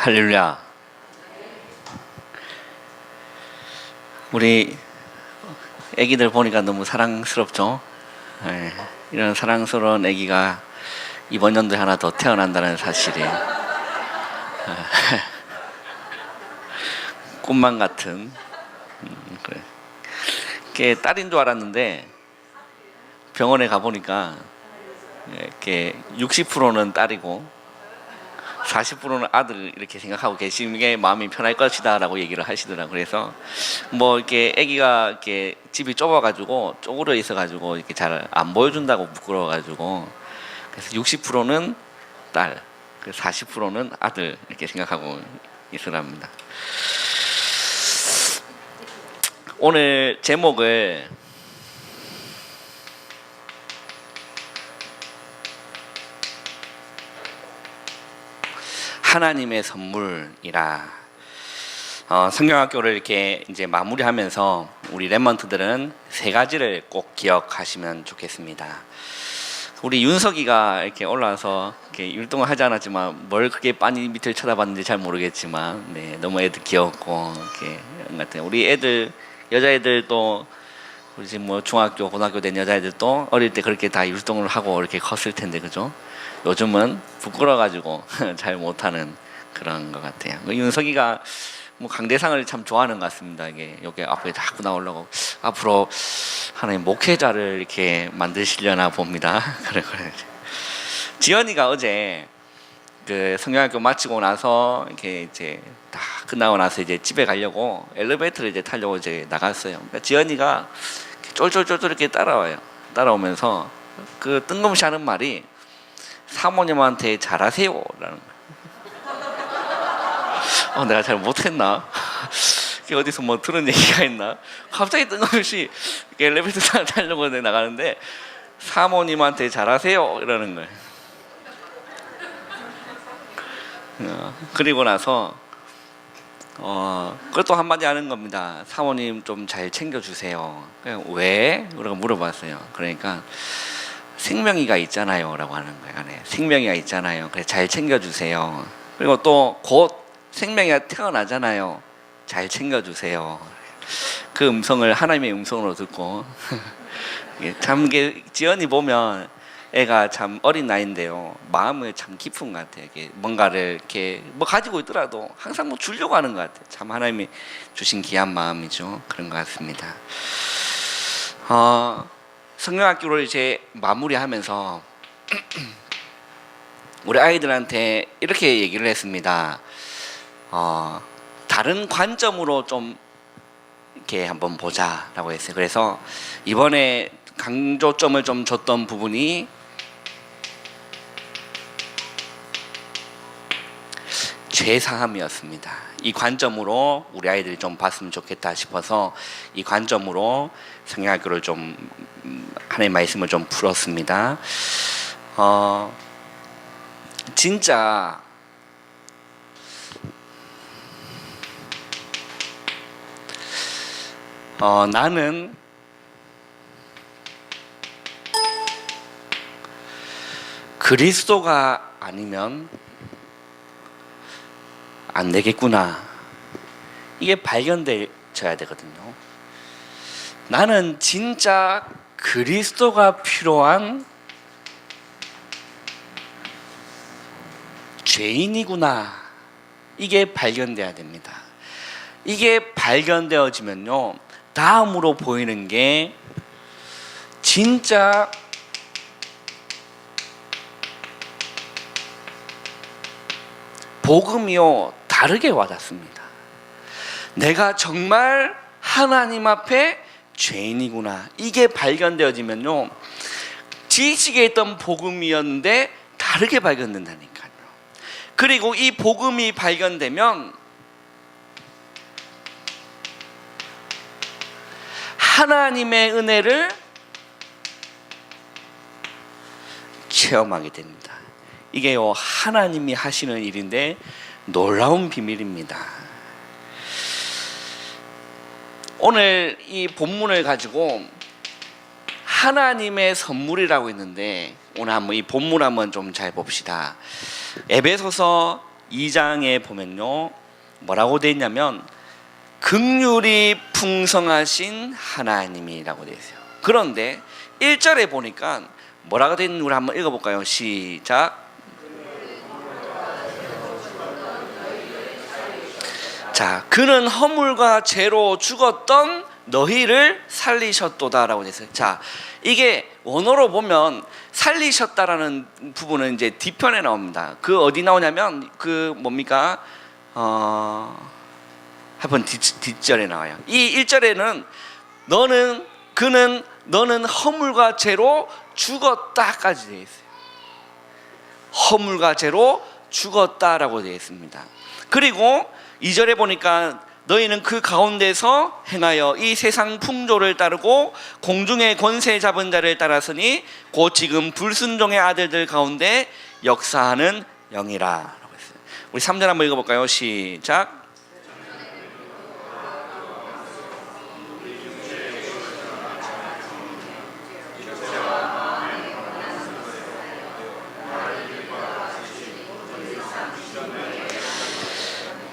할렐루야. 우리 애기들 보니까 너무 사랑스럽죠? 네, 이런 사랑스러운 애기가 이번 연도에 하나 더 태어난다는 사실이 꿈만 같은 그래. 걔 딸인 줄 알았는데 병원에 가보니까 이렇게 60%는 딸이고 40%는 아들 이렇게 생각하고 계시는 게 마음이 편할 것이다 라고 얘기를 하시더라고요. 그래서 뭐 이렇게 아기가 이렇게 집이 좁아가지고 쪼그려 있어가지고 이렇게 잘 안 보여준다고 부끄러워가지고 그래서 60%는 딸, 40%는 아들 이렇게 생각하고 있으랍니다. 오늘 제목을 하나님의 선물이라. 성경학교를 이렇게 이제 마무리하면서 우리 랩먼트들은 세 가지를 꼭 기억하시면 좋겠습니다. 우리 윤석이가 이렇게 올라와서 이렇게 율동을 하지 않았지만 뭘 그렇게 빤히 밑을 쳐다봤는지 잘 모르겠지만, 네, 너무 애들 귀엽고 이렇게 같아요. 우리 애들 여자애들도 우리 지금 뭐 중학교, 고등학교 된 여자애들도 어릴 때 그렇게 다 율동을 하고 이렇게 컸을 텐데, 그죠? 요즘은 부끄러워가지고 잘 못하는 그런 것 같아요. 윤석이가 뭐 강대상을 참 좋아하는 것 같습니다. 이게 여기 앞에 자꾸 나오려고 앞으로 하나님 목회자를 이렇게 만드시려나 봅니다. 그래. 지연이가 어제 그 성경학교 마치고 나서 이렇게 이제 다 끝나고 나서 이제 집에 가려고 엘리베이터를 이제 타려고 이제 나갔어요. 그러니까 지연이가 쫄쫄쫄쫄 이렇게 따라와요. 따라오면서 그 뜬금없이 하는 말이 사모님한테 잘하세요 라는 거예요. 내가 잘 못했나? 어디서 뭐 들은 얘기가 있나? 갑자기 뜬금없이 엘리베이터 타려고 나가는데 사모님한테 잘하세요 이러는 거예요. 그리고 나서 그것도 한마디 하는 겁니다. 사모님 좀 잘 챙겨주세요. 왜? 그러고 물어봤어요. 그러니까 생명이가 있잖아요 라고 하는 거예요. 네, 생명이가 있잖아요. 그래 잘 챙겨주세요. 그리고 또 곧 생명이가 태어나잖아요. 잘 챙겨주세요. 그 음성을 하나님의 음성으로 듣고 참 이게 지연이 보면 애가 참 어린 나이인데요, 마음이 참 깊은 것 같아요. 이게 뭔가를 이렇게 뭐 가지고 있더라도 항상 뭐 주려고 하는 것 같아요. 참 하나님이 주신 귀한 마음이죠. 그런 것 같습니다. 성경학교를 이제 마무리하면서 우리 아이들한테 이렇게 얘기를 했습니다. 다른 관점으로 좀 이렇게 한번 보자라고 했어요. 그래서 이번에 강조점을 좀 줬던 부분이 죄사함이었습니다. 이 관점으로 우리 아이들이 좀 봤으면 좋겠다 싶어서 이 관점으로 성경학교를 좀 하나님의 말씀을 좀 풀었습니다. 진짜 나는 그리스도가 아니면 안 되겠구나. 이게 발견되어야 되거든요. 나는 진짜 그리스도가 필요한 죄인이구나. 이게 발견돼야 됩니다. 이게 발견되어지면요, 다음으로 보이는 게 진짜 복음이요 다르게 와닿습니다. 내가 정말 하나님 앞에 죄인이구나. 이게 발견되어지면요, 지식에 있던 복음이었는데 다르게 발견된다니까요. 그리고 이 복음이 발견되면 하나님의 은혜를 체험하게 됩니다. 이게요 하나님이 하시는 일인데 놀라운 비밀입니다. 오늘 이 본문을 가지고 하나님의 선물이라고 했는데 오늘 한번 이 본문 한번 좀 잘 봅시다. 에베소서 2장에 보면요, 뭐라고 되어 있냐면 긍휼이 풍성하신 하나님이라고 되어 있어요. 그런데 1절에 보니까 뭐라고 되어 있는지 우리 한번 읽어볼까요? 시작. 자, 그는 허물과 죄로 죽었던 너희를 살리셨도다라고 되어 있어요. 자, 이게 원어로 보면 살리셨다라는 부분은 이제 뒤편에 나옵니다. 그 어디 나오냐면 그 뭡니까? 한번 뒷절에 나와요. 이 1절에는 너는 허물과 죄로 죽었다까지 되어 있어요. 허물과 죄로 죽었다라고 되어 있습니다. 그리고 2절에 보니까 너희는 그 가운데서 행하여 이 세상 풍조를 따르고 공중의 권세 잡은 자를 따랐으니 곧 지금 불순종의 아들들 가운데 역사하는 영이라 라고 했어요. 우리 3절 한번 읽어볼까요? 시작.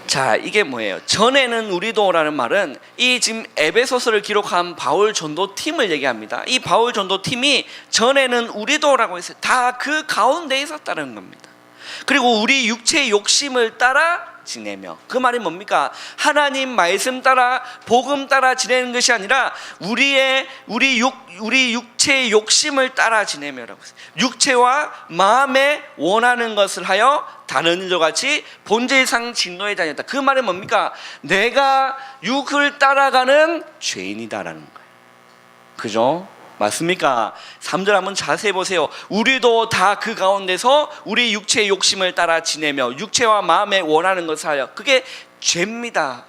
자, 이게 뭐예요? 전에는 우리도라는 말은 이 지금 에베소서를 기록한 바울 전도팀을 얘기합니다. 이 바울 전도팀이 전에는 우리도라고 했어요. 다 그 가운데 있었다는 겁니다. 그리고 우리 육체의 욕심을 따라 지내며, 그 말이 뭡니까? 하나님 말씀 따라 복음 따라 지내는 것이 아니라 우리 육체의 욕심을 따라 지내며라고 했어요. 육체와 마음에 원하는 것을 하여 다른 일과 같이 본질상 진노에 다녔다. 그 말은 뭡니까? 내가 육을 따라가는 죄인이다라는 거예요. 그죠? 맞습니까? 3절 한번 자세히 보세요. 우리도 다 그 가운데서 우리 육체의 욕심을 따라 지내며 육체와 마음에 원하는 것을 하여, 그게 죄입니다.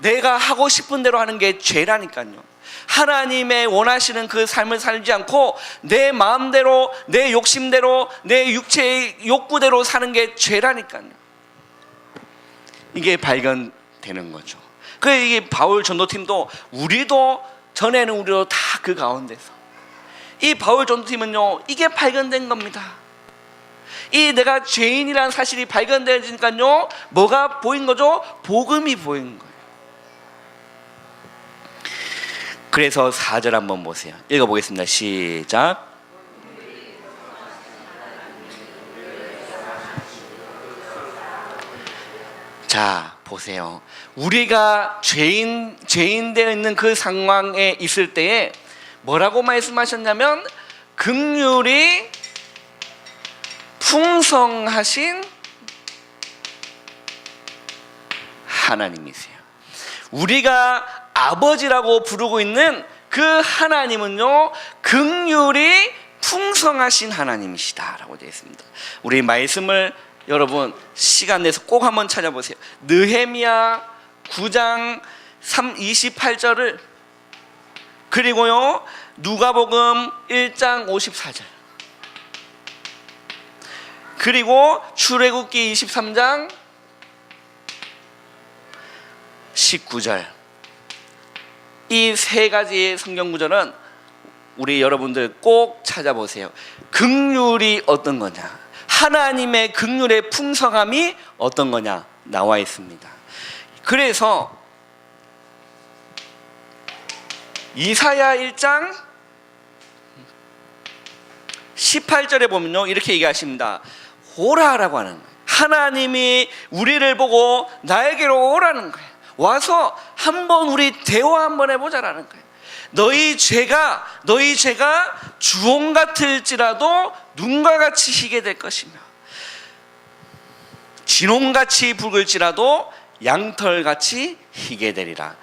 내가 하고 싶은 대로 하는 게 죄라니까요. 하나님의 원하시는 그 삶을 살지 않고 내 마음대로, 내 욕심대로, 내 육체의 욕구대로 사는 게 죄라니까요. 이게 발견되는 거죠. 그래서 이 바울 전도팀도 전에는 우리도 다 그 가운데서, 이 바울 전도팀은요, 이게 발견된 겁니다. 이 내가 죄인이라는 사실이 발견되니까요, 뭐가 보인 거죠? 복음이 보인 거예요. 그래서 4절 한번 보세요. 읽어보겠습니다. 시작. 자, 보세요. 우리가 죄인 되어 있는 그 상황에 있을 때에 뭐라고 말씀하셨냐면 긍휼이 풍성하신 하나님이세요. 우리가 아버지라고 부르고 있는 그 하나님은요, 긍휼이 풍성하신 하나님이시다라고 되어 있습니다. 우리 말씀을 여러분 시간 내서 꼭 한번 찾아보세요. 느헤미야 9장 28절을, 그리고요 누가복음 1장 54절, 그리고 출애굽기 23장 19절, 이 세 가지의 성경 구절은 우리 여러분들 꼭 찾아보세요. 긍휼이 어떤 거냐, 하나님의 긍휼의 풍성함이 어떤 거냐 나와 있습니다. 그래서 이사야 1장 18절에 보면요, 이렇게 얘기하십니다. 오라라고 하는 거예요. 하나님이 우리를 보고 나에게로 오라는 거예요. 와서 한번 우리 대화 한번 해보자라는 거예요. 너희 죄가 주홍 같을지라도 눈과 같이 희게 될 것이며 진홍같이 붉을지라도 양털같이 희게 되리라.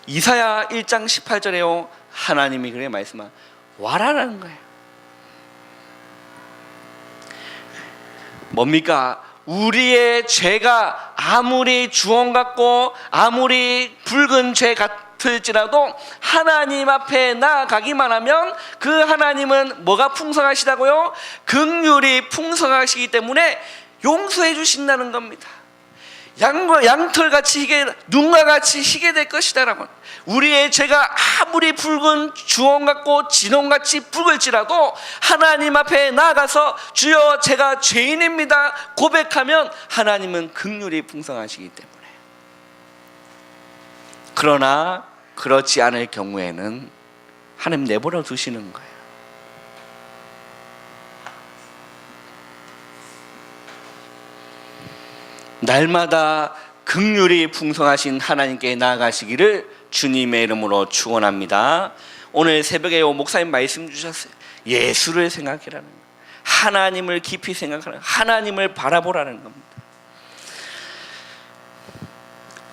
이사야 1장 18절에요 하나님이 그래 말씀한 와라라는 거예요. 뭡니까? 우리의 죄가 아무리 주홍 같고 아무리 붉은 죄 같을지라도 하나님 앞에 나아가기만 하면 그 하나님은 뭐가 풍성하시다고요? 긍휼이 풍성하시기 때문에 용서해 주신다는 겁니다. 양털같이 희게, 눈과 같이 희게 될 것이다라고. 우리의 죄가 아무리 붉은 주홍 같고 진홍같이 붉을지라도 하나님 앞에 나아가서 주여 제가 죄인입니다 고백하면 하나님은 긍휼이 풍성하시기 때문에. 그러나 그렇지 않을 경우에는 하나님 내버려 두시는 거예요. 날마다 긍휼이 풍성하신 하나님께 나아가시기를 주님의 이름으로 축원합니다. 오늘 새벽에 목사님 말씀 주셨어요. 예수를 생각해라는 거예요. 하나님을 깊이 생각하는, 하나님을 바라보라는 겁니다.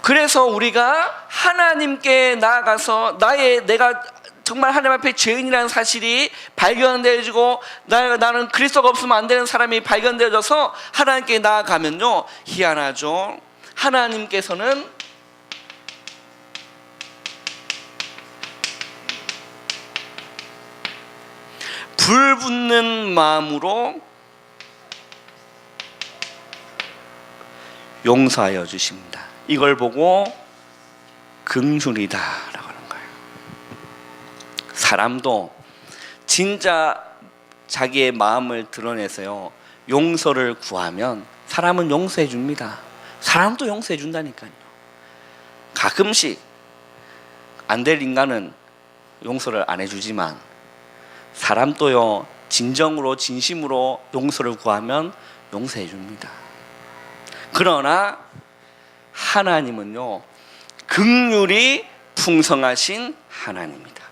그래서 우리가 하나님께 나아가서 내가 정말 하나님 앞에 죄인이라는 사실이 발견되어지고 나는 그리스도가 없으면 안 되는 사람이 발견되어져서 하나님께 나아가면요, 희한하죠. 하나님께서는 불붙는 마음으로 용서하여 주십니다. 이걸 보고 긍휼이다라고 하는 거예요. 사람도 진짜 자기의 마음을 드러내서요, 용서를 구하면 사람은 용서해 줍니다. 사람도 용서해 준다니까요. 가끔씩 안 될 인간은 용서를 안 해주지만 사람도요, 진정으로 진심으로 용서를 구하면 용서해 줍니다. 그러나 하나님은요, 긍휼이 풍성하신 하나님입니다.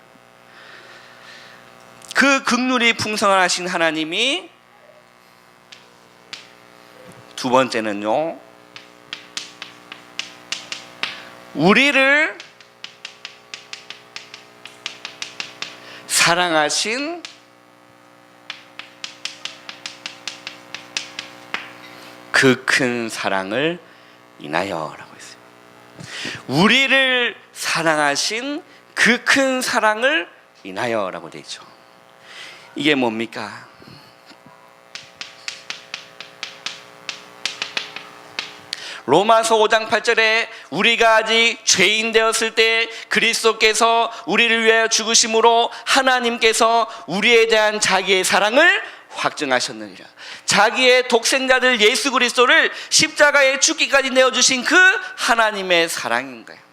그 긍휼이 풍성하신 하나님이 두 번째는요, 우리를 사랑하신 그 큰 사랑을 인하여라고 했어요. 우리를 사랑하신 그 큰 사랑을 인하여라고 되어 있죠. 이게 뭡니까? 로마서 5장 8절에 우리가 아직 죄인 되었을 때 그리스도께서 우리를 위하여 죽으심으로 하나님께서 우리에 대한 자기의 사랑을 확증하셨느니라. 자기의 독생자들 예수 그리스도를 십자가에 죽기까지 내어주신 그 하나님의 사랑인 거예요.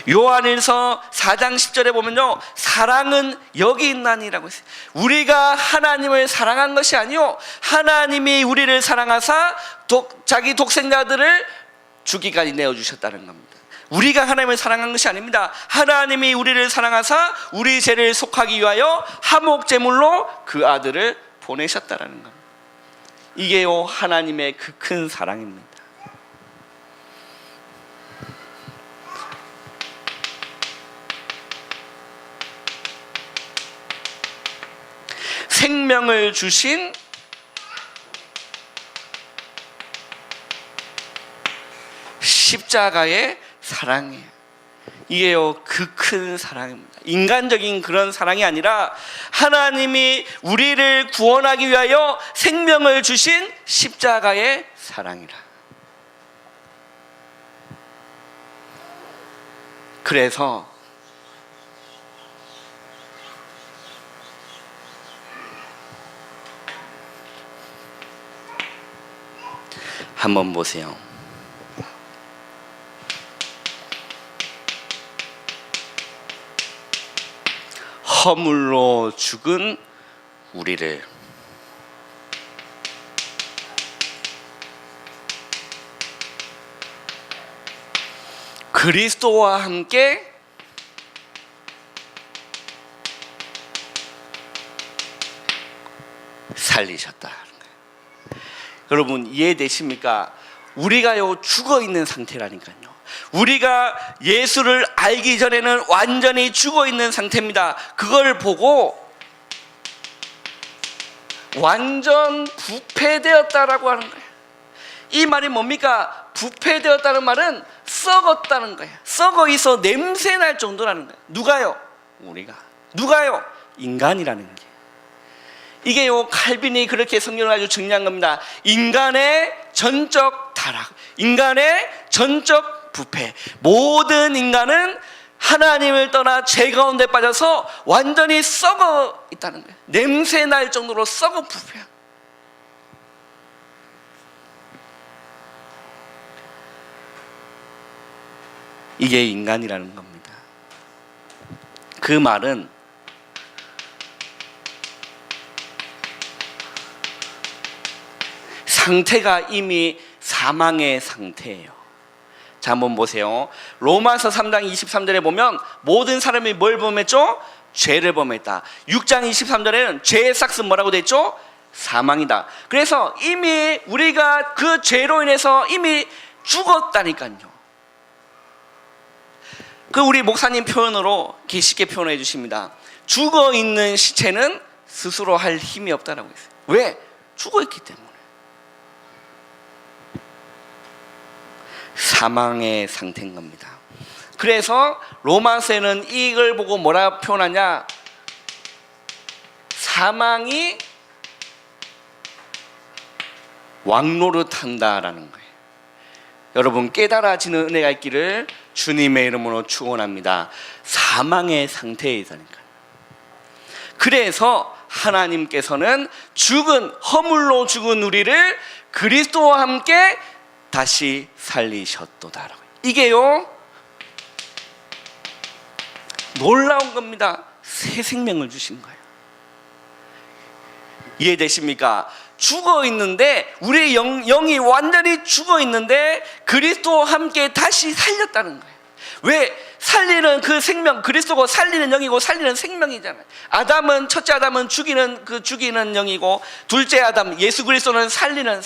요한일서 4장 10절에 보면요, 사랑은 여기 있나니라고 했어요. 우리가 하나님을 사랑한 것이 아니요, 하나님이 우리를 사랑하사 자기 독생자들을 죽기까지 내어주셨다는 겁니다. 우리가 하나님을 사랑한 것이 아닙니다. 하나님이 우리를 사랑하사 우리 죄를 속하기 위하여 화목제물로 그 아들을 보내셨다는 겁니다. 이게요, 하나님의 그 큰 사랑입니다. 생명을 주신 십자가의 사랑이에요. 이게요, 그 큰 사랑입니다. 인간적인 그런 사랑이 아니라 하나님이 우리를 구원하기 위하여 생명을 주신 십자가의 사랑이라. 그래서 한번 보세요. 허물로 죽은 우리를 그리스도와 함께 살리셨다. 여러분 이해되십니까? 우리가요, 죽어 있는 상태라니까요. 우리가 예수를 알기 전에는 완전히 죽어 있는 상태입니다. 그걸 보고 완전 부패되었다라고 하는 거예요. 이 말이 뭡니까? 부패되었다는 말은 썩었다는 거예요. 썩어 있어 냄새 날 정도라는 거예요. 누가요? 우리가. 누가요? 인간이라는 게. 이게요, 칼빈이 그렇게 성경을 아주 정리한 겁니다. 인간의 전적 타락, 인간의 전적 부패. 모든 인간은 하나님을 떠나 죄 가운데 빠져서 완전히 썩어 있다는 거예요. 냄새 날 정도로 썩어 부패. 이게 인간이라는 겁니다. 그 말은 상태가 이미 사망의 상태예요. 자, 한번 보세요. 로마서 3장 23절에 보면 모든 사람이 뭘 범했죠? 죄를 범했다. 6장 23절에는 죄의 삭은 뭐라고 되어 있죠? 사망이다. 그래서 이미 우리가 그 죄로 인해서 이미 죽었다니까요. 그 우리 목사님 표현으로 이렇게 쉽게 표현해 주십니다. 죽어 있는 시체는 스스로 할 힘이 없다라고 했어요. 왜? 죽어 있기 때문에. 사망의 상태인 겁니다. 그래서 로마서에는 이걸 보고 뭐라 표현하냐? 사망이 왕노릇한다라는 거예요. 여러분, 깨달아지는 은혜가 있기를 주님의 이름으로 축원합니다. 사망의 상태에 있다니까요. 그래서 하나님께서는 허물로 죽은 우리를 그리스도와 함께 다시 살리셨도다라고. 이게요, 놀라운 겁니다. 새 생명을 주신 거예요. 이해되십니까? 죽어 있는데, 우리의 영이 완전히 죽어 있는데 그리스도와 함께 다시 살렸다는 거예요. 왜? 살리는 그 생명, 그리스도가 살리는 영이고 살리는 생명이잖아요. 첫째 아담은 죽이는 영이고, 둘째 아담 예수 그리스도는 살리는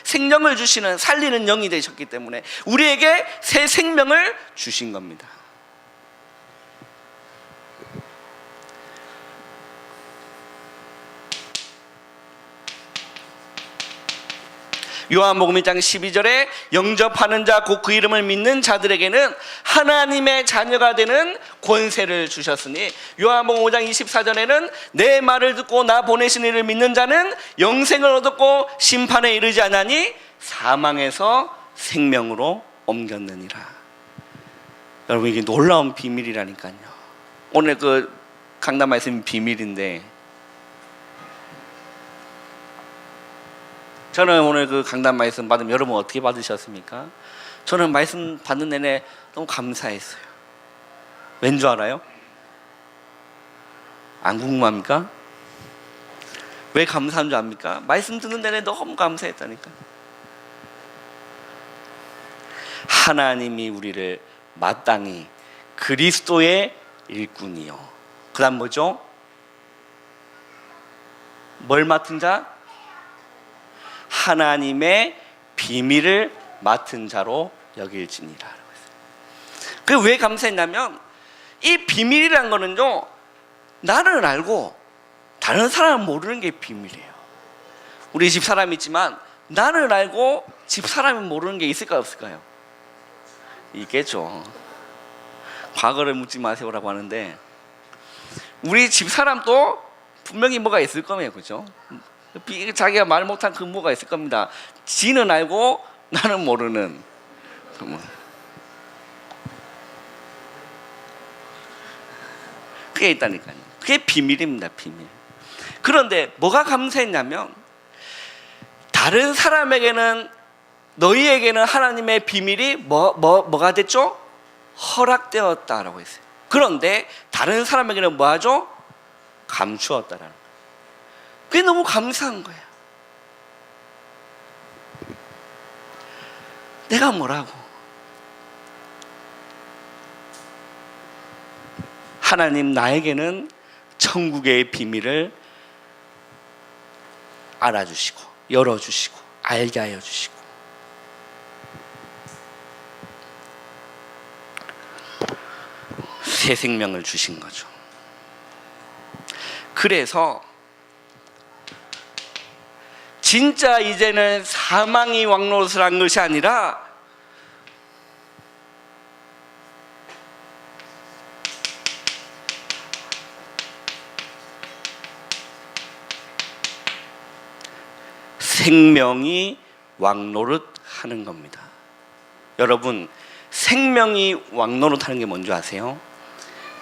생명을 주시는 살리는 영이 되셨기 때문에 우리에게 새 생명을 주신 겁니다. 요한복음 1장 12절에 영접하는 자 곧 그 이름을 믿는 자들에게는 하나님의 자녀가 되는 권세를 주셨으니, 요한복음 5장 24절에는 내 말을 듣고 나 보내신 이를 믿는 자는 영생을 얻었고 심판에 이르지 않으니 사망에서 생명으로 옮겼느니라. 여러분, 이게 놀라운 비밀이라니까요. 오늘 그 강단 말씀이 비밀인데, 저는 오늘 그 강단 말씀 받으면 여러분 어떻게 받으셨습니까? 저는 말씀 받는 내내 너무 감사했어요. 왠 줄 알아요? 안 궁금합니까? 왜 감사한 줄 압니까? 말씀 듣는 내내 너무 감사했다니까. 하나님이 우리를 마땅히 그리스도의 일꾼이요. 그 다음 뭐죠? 뭘 맡은 자? 하나님의 비밀을 맡은 자로 여길지니라. 그 왜 감사했냐면, 이 비밀이라는 거는요, 나를 알고 다른 사람은 모르는 게 비밀이에요. 우리 집 사람이 있지만 나를 알고 집 사람이 모르는 게 있을까요, 없을까요? 있겠죠. 과거를 묻지 마세요라고 하는데, 우리 집 사람도 분명히 뭐가 있을 거예요, 그죠? 자기가 말 못한 그 뭐가 있을 겁니다. 지는 알고 나는 모르는. 그게 있다니까요. 그게 비밀입니다, 비밀. 그런데 뭐가 감사했냐면, 다른 사람에게는, 너희에게는 하나님의 비밀이 뭐가 됐죠? 허락되었다라고 했어요. 그런데 다른 사람에게는 뭐 하죠? 감추었다라는 거예요. 그게 너무 감사한 거야. 내가 뭐라고? 하나님 나에게는 천국의 비밀을 알아주시고 열어주시고 알게 하여 주시고, 새 생명을 주신 거죠. 그래서 진짜 이제는 사망이 왕노릇을 한 것이 아니라 생명이 왕노릇하는 겁니다. 여러분, 생명이 왕노릇하는 게 뭔지 아세요?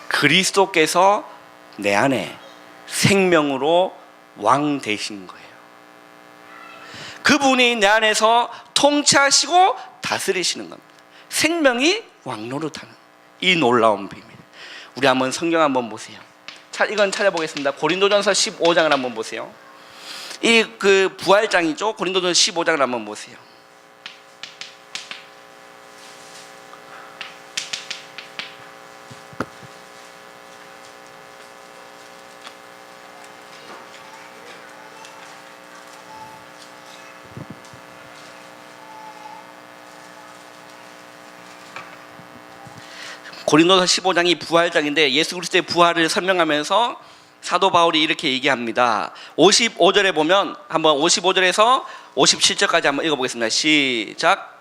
그리스도께서 내 안에 생명으로 왕 되신 거예요. 그분이 내 안에서 통치하시고 다스리시는 겁니다. 생명이 왕노릇하는 이 놀라운 비밀. 우리 한번 성경 한번 보세요. 이건 찾아보겠습니다. 고린도전서 15장을 한번 보세요. 이 그 부활장이죠. 고린도전서 15장을 한번 보세요. 고린도서 15장이 부활장인데 예수 그리스도의 부활을 설명하면서 사도 바울이 이렇게 얘기합니다. 55절에 보면 한번 55절에서 57절까지 한번 읽어보겠습니다. 시작.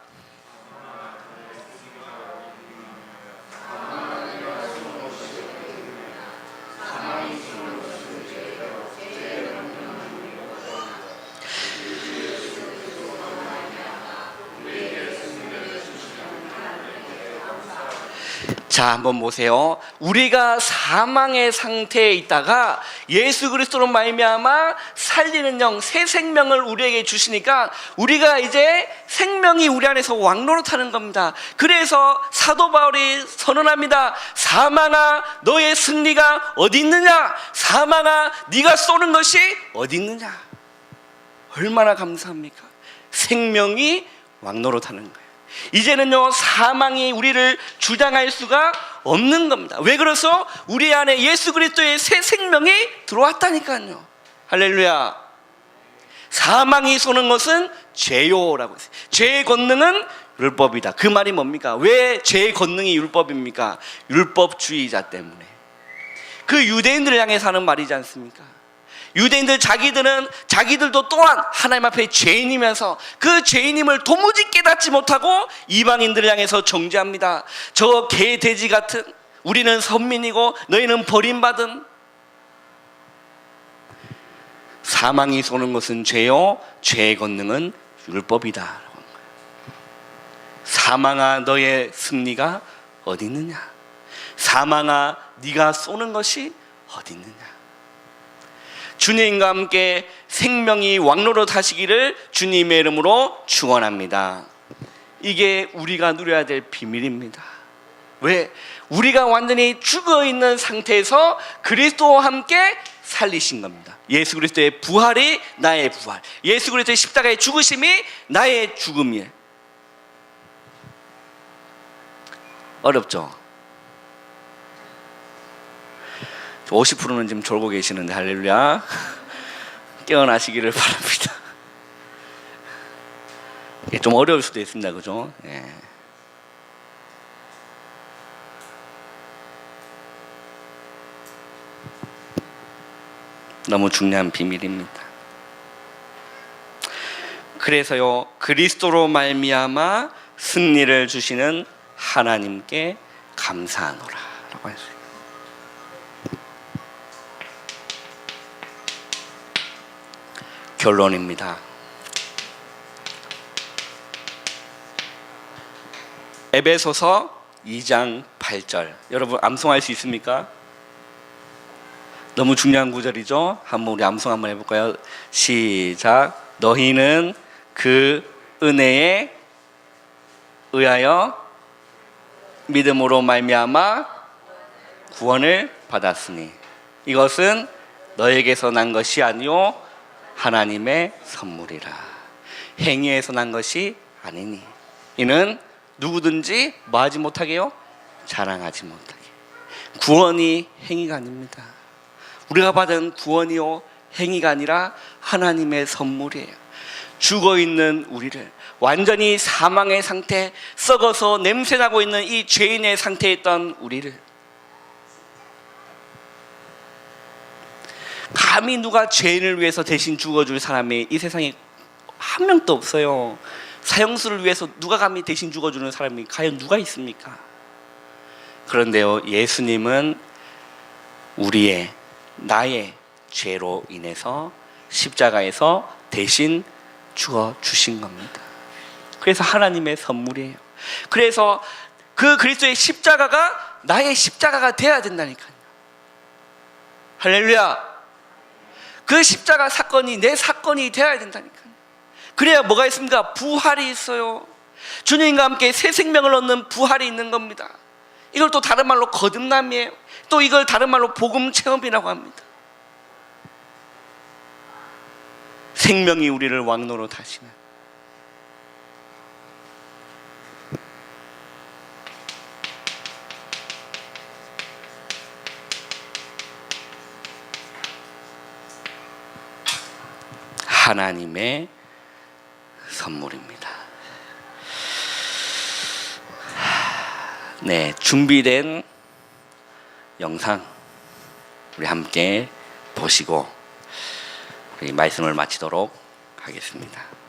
자, 한번 보세요. 우리가 사망의 상태에 있다가 예수 그리스도로 말미암아 살리는 영, 새 생명을 우리에게 주시니까 우리가 이제 생명이 우리 안에서 왕노릇하는 겁니다. 그래서 사도 바울이 선언합니다. 사망아, 너의 승리가 어디 있느냐? 사망아, 네가 쏘는 것이 어디 있느냐? 얼마나 감사합니까? 생명이 왕노릇하는 거예요. 이제는요, 사망이 우리를 주장할 수가 없는 겁니다. 왜 그래서? 우리 안에 예수 그리스도의 새 생명이 들어왔다니까요. 할렐루야. 사망이 쏘는 것은 죄요라고 했어요. 죄의 권능은 율법이다. 그 말이 뭡니까? 왜 죄의 권능이 율법입니까? 율법주의자 때문에. 그 유대인들을 향해서 하는 말이지 않습니까? 유대인들 자기들도 또한 하나님 앞에 죄인이면서 그 죄인임을 도무지 깨닫지 못하고 이방인들을 향해서 정죄합니다. 저 개 돼지 같은, 우리는 선민이고 너희는 버림받은. 사망이 쏘는 것은 죄요, 죄의 권능은 율법이다. 사망아, 너의 승리가 어디 있느냐? 사망아, 네가 쏘는 것이 어디 있느냐? 주님과 함께 생명이 왕노릇 하시기를 주님의 이름으로 축원합니다. 이게 우리가 누려야 될 비밀입니다. 왜? 우리가 완전히 죽어있는 상태에서 그리스도와 함께 살리신 겁니다. 예수 그리스도의 부활이 나의 부활, 예수 그리스도의 십자가의 죽으심이 나의 죽음이에요. 어렵죠? 50%는 지금 졸고 계시는데 할렐루야. 깨어나시기를 바랍니다. 좀 어려울 수도 있습니다. 그죠? 예. 너무 중요한 비밀입니다. 그래서요, 그리스도로 말미암아 승리를 주시는 하나님께 감사하노라 라고 했어요. 결론입니다. 에베소서 2장 8절. 여러분 암송할 수 있습니까? 너무 중요한 구절이죠. 한번 우리 암송 한번 해볼까요? 시작. 너희는 그 은혜에 의하여 믿음으로 말미암아 구원을 받았으니 이것은 너에게서 난 것이 아니요 하나님의 선물이라. 행위에서 난 것이 아니니 이는 누구든지 뭐하지 못하게요? 자랑하지 못하게. 구원이 행위가 아닙니다. 우리가 받은 구원이요 행위가 아니라 하나님의 선물이에요. 죽어있는 우리를, 완전히 사망의 상태, 썩어서 냄새나고 있는 이 죄인의 상태에 있던 우리를 감히 누가 죄인을 위해서 대신 죽어줄 사람이 이 세상에 한 명도 없어요. 사형수를 위해서 누가 감히 대신 죽어주는 사람이 과연 누가 있습니까? 그런데요, 예수님은 나의 죄로 인해서 십자가에서 대신 주어 주신 겁니다. 그래서 하나님의 선물이에요. 그래서 그 그리스도의 십자가가 나의 십자가가 돼야 된다니까요. 할렐루야. 그 십자가 사건이 내 사건이 되어야 된다니까요. 그래야 뭐가 있습니까? 부활이 있어요. 주님과 함께 새 생명을 얻는 부활이 있는 겁니다. 이걸 또 다른 말로 거듭남이에요. 또 이걸 다른 말로 복음 체험이라고 합니다. 생명이 우리를 왕노릇 하시는 하나님의 선물입니다. 네, 준비된 영상 우리 함께 보시고 우리 말씀을 마치도록 하겠습니다.